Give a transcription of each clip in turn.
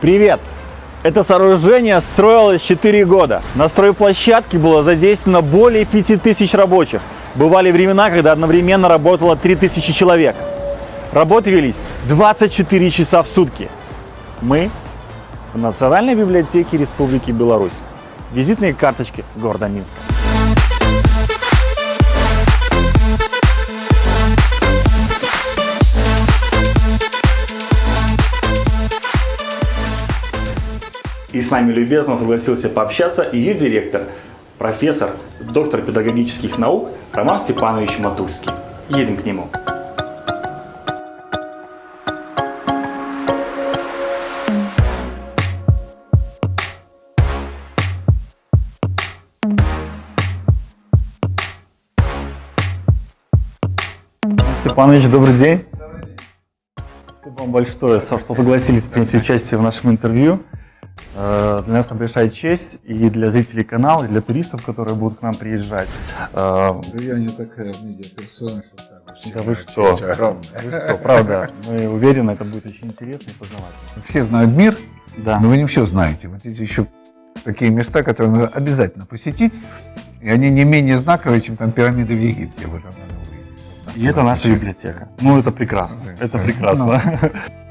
Привет! Это сооружение строилось 4 года. На стройплощадке было задействовано более 5000 рабочих. Бывали времена, когда одновременно работало 3000 человек. Работы велись 24 часа в сутки. Мы в Национальной библиотеке Республики Беларусь. Визитные карточки города Минска. И с нами любезно согласился пообщаться ее директор, профессор, доктор педагогических наук Роман Степанович Матульский. Едем к нему. Степанович, добрый день. Спасибо вам большое, что согласились принять участие в нашем интервью. Для нас это большая честь и для зрителей канала, и для туристов, которые будут к нам приезжать. Да я не такая медиаперсона, что так. Да вы что? Вы что, правда, мы уверены, это будет очень интересно и познавательно. Все знают мир, Да. но вы не все знаете. Вот эти еще такие места, которые надо обязательно посетить, и они не менее знаковые, чем там пирамиды в Египте. Вот надо увидеть. И это наша библиотека. Ну, это прекрасно. Это прекрасно.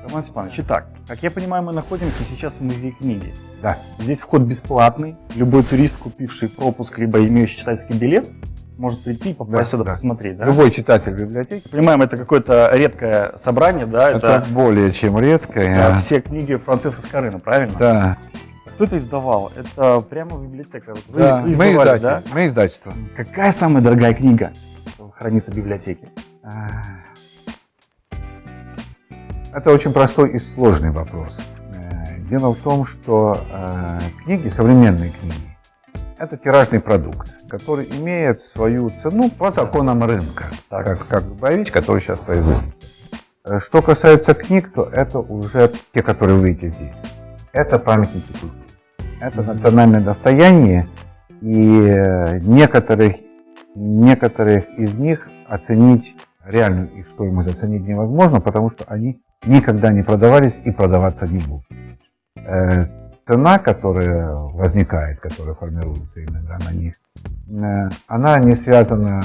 Роман Степанович, итак, как я понимаю, мы находимся сейчас в музее книги. Да. Здесь вход бесплатный. Любой турист, купивший пропуск, либо имеющий читательский билет, может прийти и попасть сюда посмотреть. Да? Любой читатель библиотеки. Понимаем, это какое-то редкое собрание, да? Это более чем редкое. Все книги Франциско Скорына, правильно? Да. Кто это издавал? Это прямо библиотека. Вот вы Да. издавали, да? Мы издательство. Какая самая дорогая книга хранится в библиотеке? Это очень простой и сложный вопрос. Дело в том, что книги, современные книги, это тиражный продукт, который имеет свою цену по законам рынка, как боевич, который сейчас производится. Что касается книг, то это уже те, которые вы видите здесь. Это памятники культуры. Это национальное достояние, и некоторых из них оценить, реальную их стоимость оценить невозможно, потому что они никогда не продавались и продаваться не будут. Цена, которая возникает, которая формируется иногда на них, она не связана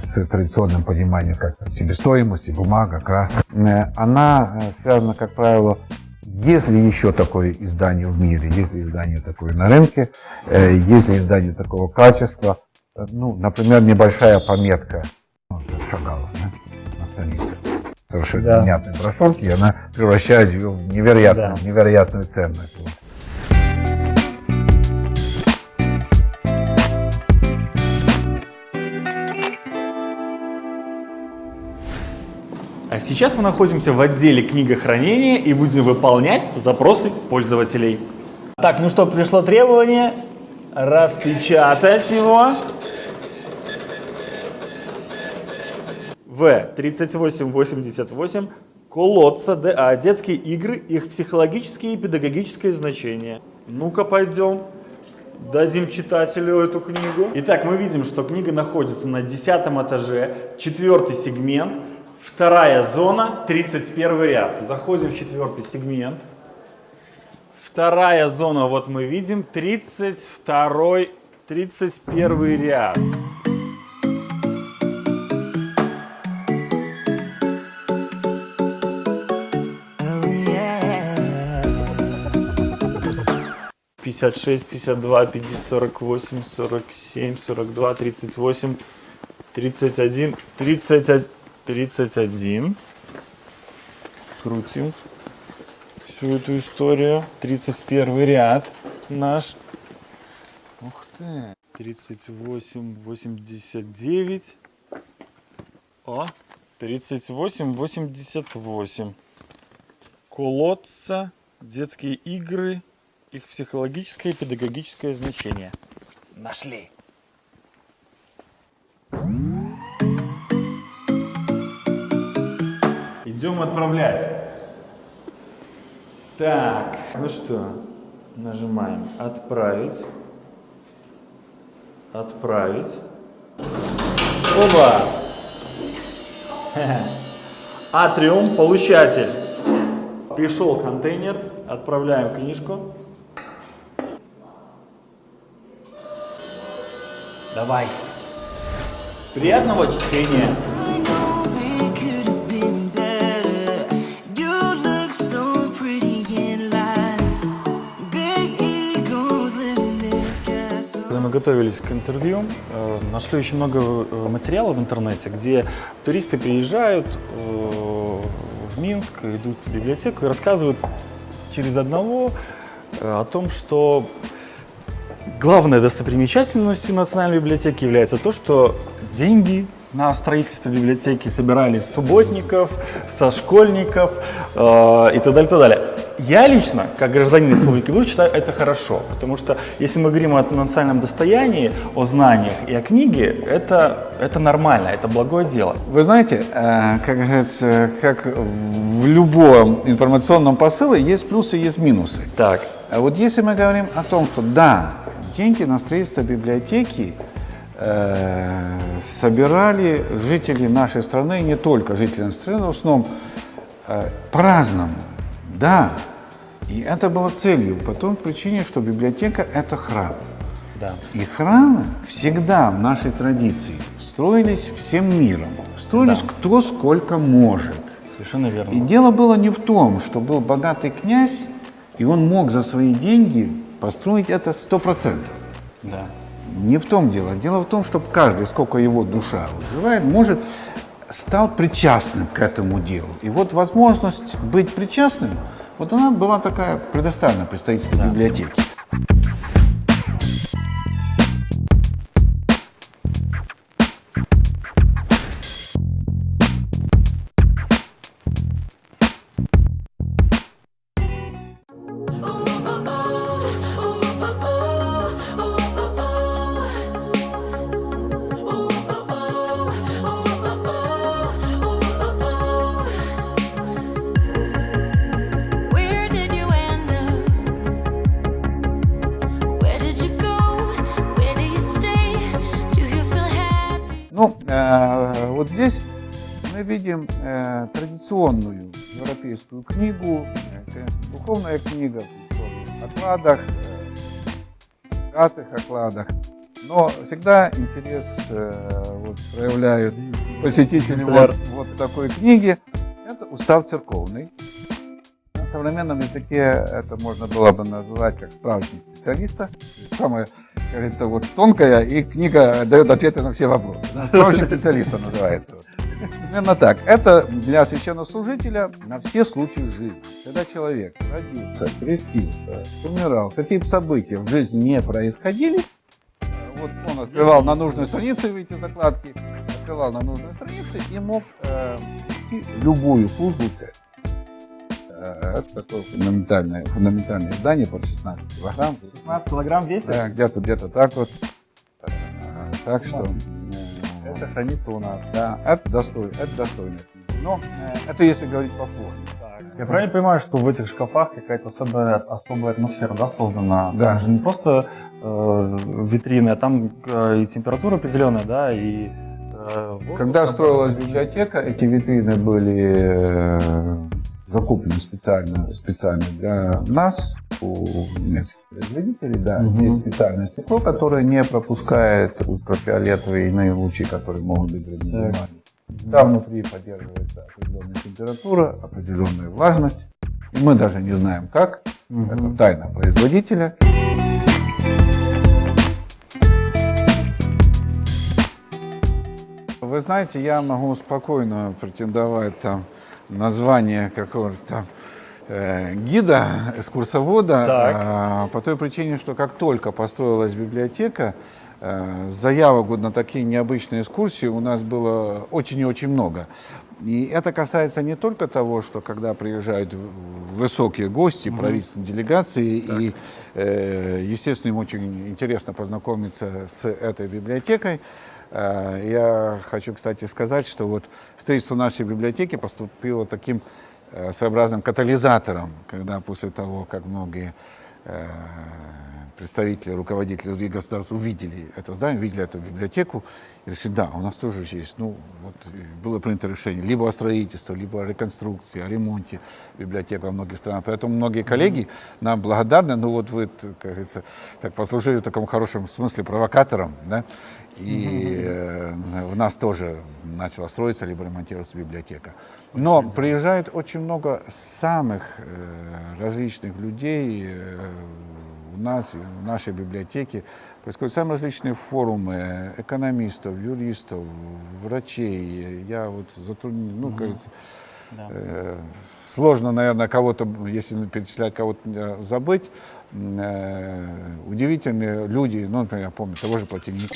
с традиционным пониманием как себестоимости, бумага, краска. Она связана, как правило, если еще такое издание в мире, если издание такое на рынке, если издание такого качества, ну, например, небольшая пометка Шагала, да, на странице. Совершенно понятной брошюрки, и она превращает ее в невероятную ценность. А сейчас мы находимся в отделе книгохранения и будем выполнять запросы пользователей. Так, ну что, пришло требование распечатать его в 3888 колодца ДА. Детские игры, их психологические и педагогическое значение. Ну-ка, пойдем. Дадим читателю эту книгу. Итак, мы видим, что книга находится на 10 этаже, 4 сегмент, 2 зона, 31 ряд. Заходим в 4 сегмент. 2 зона, вот мы видим, 31 ряд. — 56, 52, 50, 48, 47, 42, 38, 31, 31. Крутим всю эту историю. 31 ряд наш. Ух ты. 38, 89. О, 38, 88. Колодца, детские игры, их психологическое и педагогическое значение. Нашли. Идем отправлять. Так, ну что, нажимаем «Отправить». Отправить. Оба! Атриум, получатель. Пришел контейнер, отправляем книжку. Давай. Приятного чтения. I know it could have been better. You look so pretty in lies. Big egos live in this castle. Когда мы готовились к интервью, нашли очень много материалов в интернете, где туристы приезжают в Минск, идут в библиотеку и рассказывают через одного о том, что главной достопримечательностью Национальной библиотеки является то, что деньги на строительство библиотеки собирались с субботников, со школьников и так далее, так далее. Я лично, как гражданин Республики Беларусь, считаю это хорошо, потому что если мы говорим о национальном достоянии, о знаниях и о книге, это нормально, это благое дело. Вы знаете, как говорится, как в любом информационном посыле есть плюсы, есть минусы. Так. А вот если мы говорим о том, что да, деньги на строительство библиотеки собирали жители нашей страны, и не только жители нашей страны, в основном по-разному, да. И это было целью, по той причине, что библиотека – это храм. Да. И храмы всегда в нашей традиции строились всем миром, строились Да. кто сколько может. Совершенно верно. И дело было не в том, что был богатый князь, и он мог за свои деньги построить это 100%. Да. Не в том дело. Дело в том, чтобы каждый, сколько его душа желает, может, стал причастным к этому делу. И вот возможность быть причастным, вот она была такая предоставлена при строительстве библиотеки. Where did you end up? Where did you go? Where do you stay? Do you feel happy? Ну, вот здесь мы видим традиционную европейскую книгу, конечно, духовная книга, в окладах, богатых окладах. Но всегда интерес вот, проявляют посетители вот такой книги. Это устав церковный. На современном языке это можно было бы назвать как справочник специалиста. Самое, как говорится, вот тонкая, и книга дает ответы на все вопросы. Справочник специалиста называется. Примерно так. Это для священнослужителя на все случаи жизни. Когда человек родился, крестился, умирал, какие бы события в жизни не происходили, вот он открывал на нужной странице эти закладки, открывал на нужной странице и мог идти в любую службу церкви. Это такое фундаментальное издание по 16 килограмм. 15 килограмм весит? Да, где-то так вот. Так что Это хранится у нас. да, это достойно книга. Но это если говорить по форме. Я правильно понимаю, что в этих шкафах какая-то особая атмосфера, да, создана? Да. Там же не просто витрины, а там и температура определенная, да, и... Когда строилась библиотека, эти витрины были закуплены специально для нас, у немецких производителей, да. Есть специальное стекло, которое не пропускает ультрафиолетовые иные лучи, которые могут быть вредны. Там внутри поддерживается определенная температура, определенная влажность. И мы даже не знаем как. Это тайна производителя. Вы знаете, я могу спокойно претендовать там название какого-то там гида, экскурсовода, по той причине, что как только построилась библиотека, заявок вот на такие необычные экскурсии у нас было очень и очень много. И это касается не только того, что когда приезжают высокие гости, правительственные делегации, и, естественно, им очень интересно познакомиться с этой библиотекой. Я хочу, кстати, сказать, что вот строительство нашей библиотеки поступило таким своеобразным катализатором, когда после того, как многие представители, руководители других государств увидели это здание, увидели эту библиотеку и решили, да, у нас тоже есть. Ну, вот было принято решение либо о строительстве, либо о реконструкции, о ремонте библиотек во многих странах. Поэтому многие коллеги нам благодарны, ну вот вы, как говорится, так послужили в таком хорошем смысле провокатором, да, и у нас тоже начала строиться либо ремонтироваться библиотека. Но приезжает очень много самых различных людей. У нас, в нашей библиотеке происходят самые различные форумы экономистов, юристов, врачей. Я вот затруднен, ну, кажется, сложно, наверное, кого-то, если перечислять, кого-то забыть. Удивительные люди, ну, например, я помню того же Плотинник,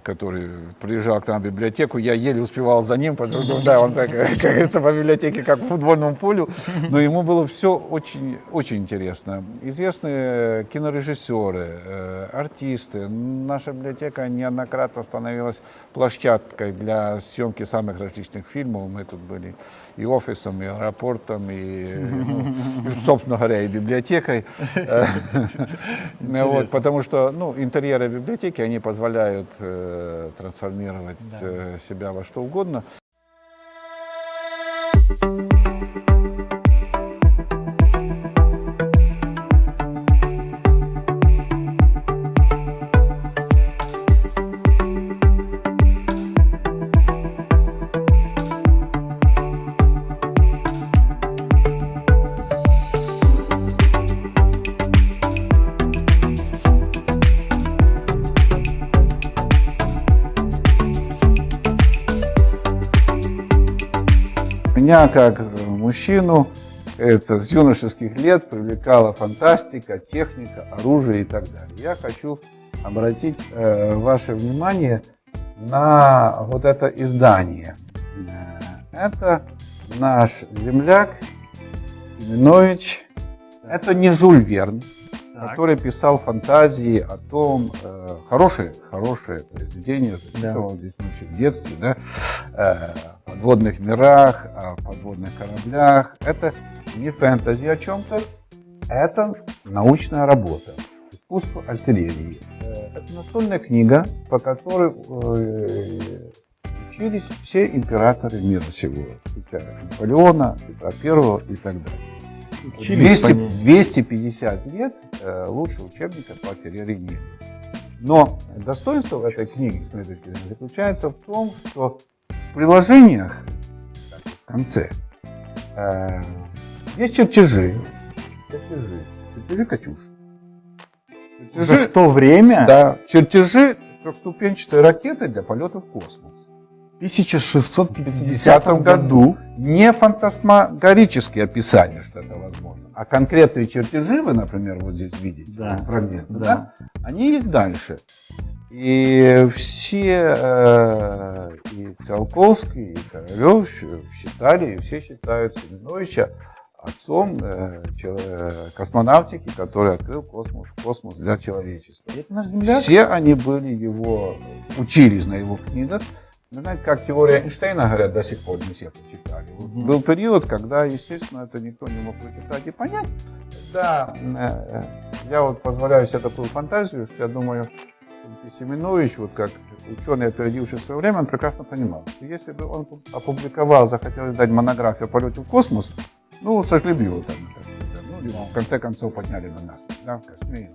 который приезжал к нам в библиотеку, я еле успевал за ним, потому что, да, он так, как говорится, по библиотеке, как по футбольному полю, но ему было все очень, очень интересно. Известные кинорежиссеры, артисты, наша библиотека неоднократно становилась площадкой для съемки самых различных фильмов, мы тут были и офисом, и аэропортом, и, собственно говоря, и библиотекой. Вот, потому что, ну, интерьеры библиотеки, они позволяют трансформировать себя во что угодно. Меня, как мужчину, это с юношеских лет привлекала фантастика, техника, оружие и так далее. Я хочу обратить ваше внимание на вот это издание. Это наш земляк Семенович. Это не Жюль Верн, который писал фантазии о том, хорошее произведение, здесь в детстве, да, о подводных мирах, о подводных кораблях. Это не фэнтези о чем-то, это научная работа, искусство артиллерии. Это настольная книга, по которой учились все императоры мира сего, включая Наполеона, Петра I и так далее. 250 лет лучше учебника по артиллерии нет. Но достоинство этой книги, смотрите, заключается в том, что в приложениях, в конце, есть чертежи «Катюш». Уже в то время? Да, чертежи трехступенчатой ракеты для полета в космос. В 1650 году не фантасмагорические описания, что это возможно, а конкретные чертежи, вы, например, вот здесь видите, фрагменты, да, они есть дальше. И все, и Циолковский, и Королев считали, и все считают Семеновича отцом космонавтики, который открыл космос для человечества. Это наш земляк? Все они были его, учились на его книгах. Знаете, как теория Эйнштейна, говорят, до сих пор не все прочитали. Был период, когда, естественно, это никто не мог прочитать и понять. Да, я вот позволяю себе такую фантазию, что я думаю, Семенович, вот как ученый, опередивший свое время, он прекрасно понимал, что если бы он опубликовал, захотел издать монографию о полете в космос, ну, сожгли бы его там, ну, в конце концов подняли бы нас, да, в косме.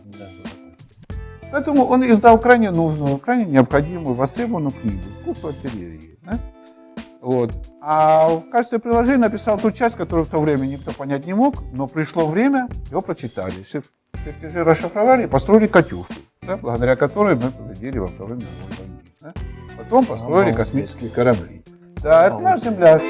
Поэтому он издал крайне нужную, крайне необходимую, востребованную книгу «Искусство артиллерии». Да? Вот. А в качестве приложения написал ту часть, которую в то время никто понять не мог, но пришло время, его прочитали. Чертежи расшифровали и построили «Катюшу», да, благодаря которой мы победили во Второй мировой войне. Да? Потом построили космические корабли. Да, это наш земляк.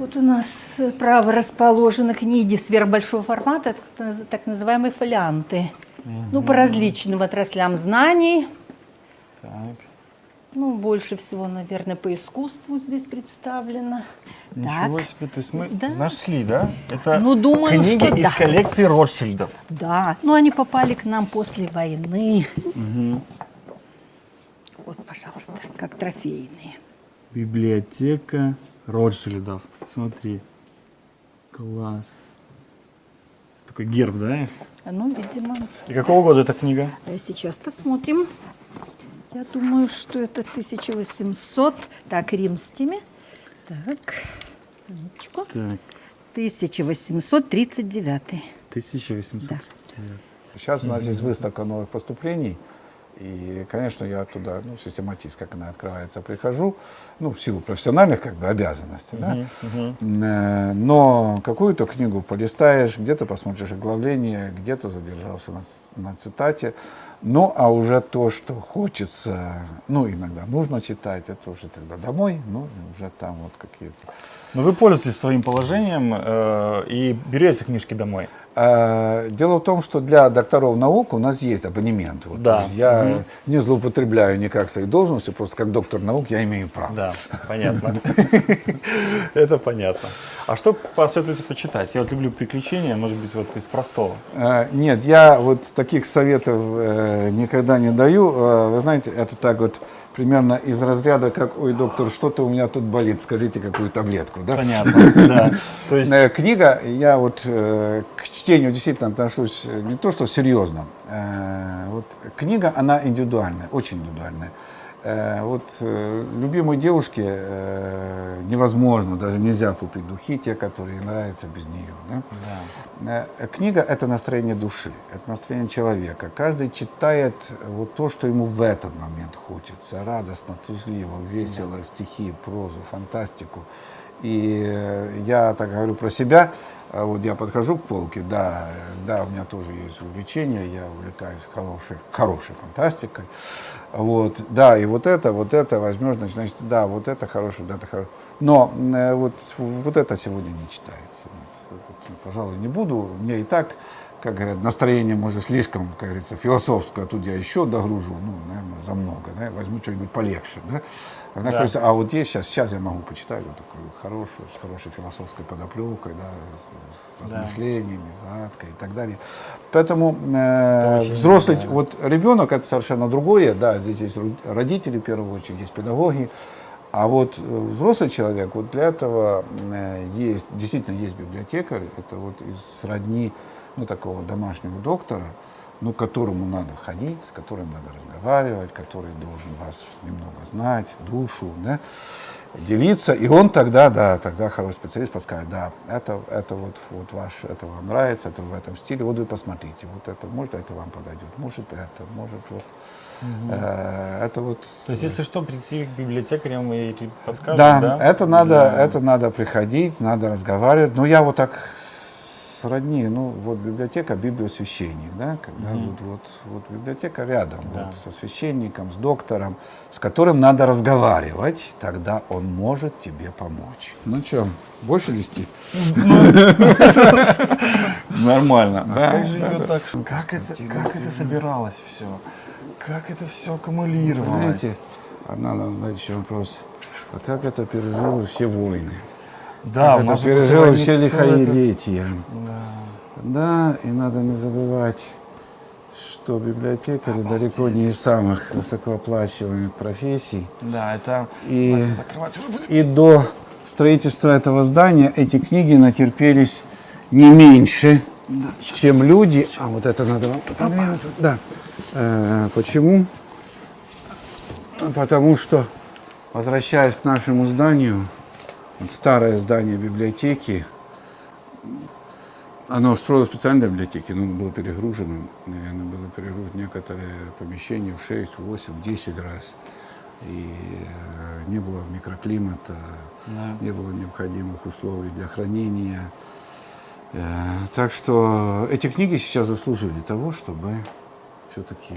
Вот у нас справа расположены книги сверхбольшого формата, так называемые фолианты. Ну, по различным отраслям знаний. Так. Ну, больше всего, наверное, по искусству здесь представлено. Ничего Так. себе, то есть мы Да. нашли, да? Это Ну, думаю, книги что из да. коллекции Ротшильдов. Да, но они попали к нам после войны. Вот, пожалуйста, как трофейные. Библиотека Ротшильдов. Смотри. Класс. Такой герб, да? Ну, видимо, И какого года эта книга? сейчас посмотрим. Я думаю, что это 1800, так, римскими. Так, минуточку. Так, 1839. 1839. Сейчас у нас есть выставка новых поступлений. И, конечно, я туда, ну, систематически, как она открывается, прихожу, ну, в силу профессиональных, как бы, обязанностей, да. Но какую-то книгу полистаешь, где-то посмотришь оглавление, где-то задержался на цитате. Ну, а уже то, что хочется, ну, иногда нужно читать, это уже тогда домой, ну, уже там вот какие-то. Но вы пользуетесь своим положением и берете книжки домой. Дело в том, что для докторов наук у нас есть абонемент. Вот. Да. То есть я не злоупотребляю никак своей должностью, просто как доктор наук я имею право. Да, понятно. Это понятно. А что посоветуете почитать? Я вот люблю приключения, может быть, вот из простого. Нет, я вот таких советов никогда не даю. Вы знаете, это так вот примерно из разряда, как, ой, доктор, что-то у меня тут болит, скажите, какую таблетку. Да? Понятно, да. То есть, Книга, я вот к чтению действительно отношусь не то, что серьезно. Вот книга, она индивидуальная, очень индивидуальная. Любимой девушке невозможно, даже нельзя купить духи, те, которые нравятся без нее. Да? Книга – это настроение души, это настроение человека. Каждый читает вот то, что ему в этот момент хочется. Радостно, тузливо, весело, стихи, прозу, фантастику. И я так говорю про себя. Вот я подхожу к полке, да, у меня тоже есть увлечение, я увлекаюсь хорошей фантастикой. Вот, да, и вот это возьмешь, значит, да, вот это хорошее, да, это хорошее. Но вот это сегодня не читается. Пожалуй, не буду. Мне и так, как говорят, настроение может слишком, как говорится, философское, а тут я еще догружу, ну, наверное, за много, да, возьму что-нибудь полегче, да. Да. А вот здесь сейчас я могу почитать вот такую хорошую, с хорошей философской подоплекой, да, с размышлениями, загадкой и так далее. Поэтому взрослый, вот ребенок это совершенно другое, да, здесь есть родители в первую очередь, есть педагоги, а вот взрослый человек, вот для этого действительно есть библиотекарь, это вот из сродни, ну, такого домашнего доктора, ну, к которому надо ходить, с которым надо разговаривать, который должен вас немного знать, душу, да, делиться. И он тогда, да, тогда хороший специалист подскажет, да, это вот ваш, это вам нравится, это в этом стиле, вот вы посмотрите, вот это, может, это вам подойдет, может, это, может, вот. Это вот. То есть, если что, прийти к библиотекарям и подскажут, да? Да, это надо приходить, надо разговаривать. Но я вот так сродни, ну, вот библиотека, библиосвященник, да, когда вот библиотека рядом, вот со священником, с доктором, с которым надо разговаривать, тогда он может тебе помочь. Ну что, больше листи? Нормально. Да, Как же ее так? Как это собиралось все? Как это все аккумулировалось? Знаете, надо задать еще вопрос, а как это пережило все войны? Да, это пережило все лихолетия. Да, и надо не забывать, что библиотекари далеко не из самых высокооплачиваемых профессий. Да, это... И до строительства этого здания эти книги натерпелись не меньше, чем люди. А вот это надо вам отодвинуть. Да. Почему? Потому что, возвращаясь к нашему зданию, старое здание библиотеки, оно строилось специально для библиотеки, но оно было перегружено. Наверное, было перегружено некоторые помещения в 6, 8, 10 раз. И не было микроклимата, не было необходимых условий для хранения. Так что эти книги сейчас заслужили того, чтобы все-таки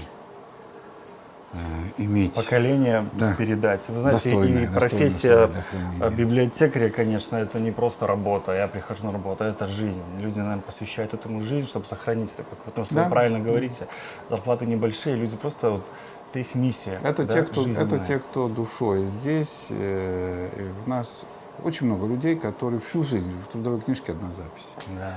иметь. Поколение Да. передать. Вы знаете, Достойное, и достойное профессия вдохновение. библиотекаря, конечно, это не просто работа. Я прихожу на работу, это жизнь. Люди, наверное, посвящают этому жизнь, чтобы сохранить такой. Потому что Да. вы правильно говорите, зарплаты небольшие, люди просто вот, это их миссия. Это, да, те, кто, это жизненная. те, кто душой. Здесь в нас очень много людей, которые всю жизнь, в трудовой книжке одна запись. Да.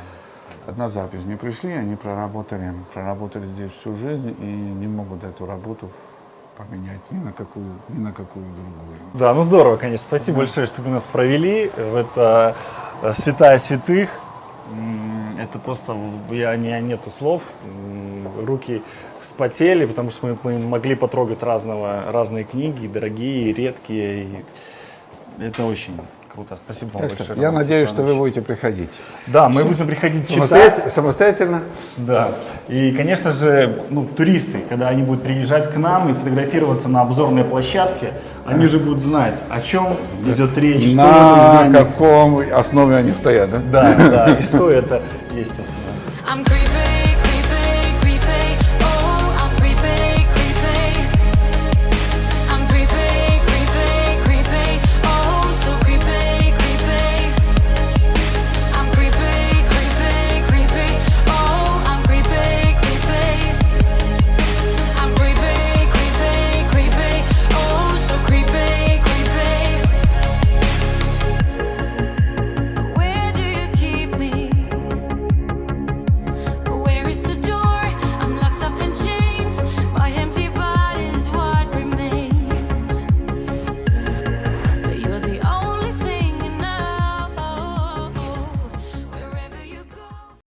Одна запись. Не пришли, они проработали здесь всю жизнь и не могут эту работу поменять ни на какую другую. Да, ну здорово, конечно. Спасибо большое, что вы нас провели в это святая святых. Это просто, нету слов. Руки вспотели, потому что мы могли потрогать разные книги, дорогие, редкие. И это очень круто. Спасибо вам Так большое. что я Роман надеюсь, что вы Степанович. будете приходить. Да, мы будем приходить читать. Самостоятельно. Да. И, конечно же, туристы, когда они будут приезжать к нам и фотографироваться на обзорной площадке, они же будут знать, о чем идет речь, что в этом На здании. каком основе они стоят, да? Да, да, и что это есть. I'm crazy.